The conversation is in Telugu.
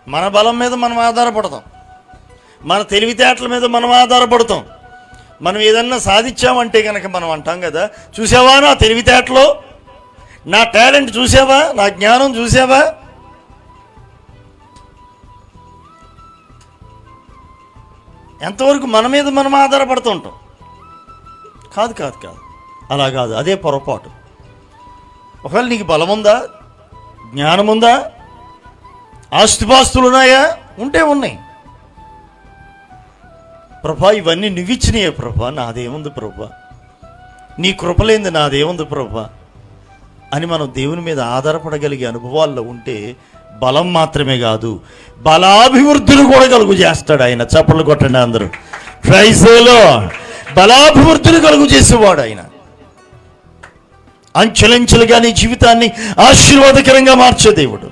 మన బలం మీద మనం ఆధారపడతాం, మన తెలివితేటల మీద మనం ఆధారపడతాం. మనం ఏదన్నా సాధించామంటే కనుక మనం అంటాం కదా, చూసావా నా తెలివితేటలో, నా టాలెంట్ చూసావా, నా జ్ఞానం చూసావా. ఎంతవరకు మన మీద మనం ఆధారపడుతూ ఉంటాం. కాదు కాదు కాదు, అలా కాదు, అదే పొరపాటు. ఒకవేళ నీకు బలం ఉందా, జ్ఞానం ఉందా, ఆస్తిపాస్తులు ఉన్నాయా, ఉంటే ఉన్నాయి. ప్రభా ఇవన్నీ నువ్విచ్చినాయే ప్రభా, నాదేముంది ప్రభా, నీ కృపలేంది నాదేముంది ప్రభా అని మనం దేవుని మీద ఆధారపడగలిగే అనుభవాల్లో ఉంటే బలం మాత్రమే కాదు, బలాభివృద్ధిని కూడా కలుగు చేస్తాడు ఆయన. చప్పట్లు కొట్టండి అందరూ. Praise the lord. బలాభివృద్ధిని కలుగు చేసేవాడు ఆయన. అంచెలంచెలుగా నీ జీవితాన్ని ఆశీర్వాదకరంగా మార్చే దేవుడు.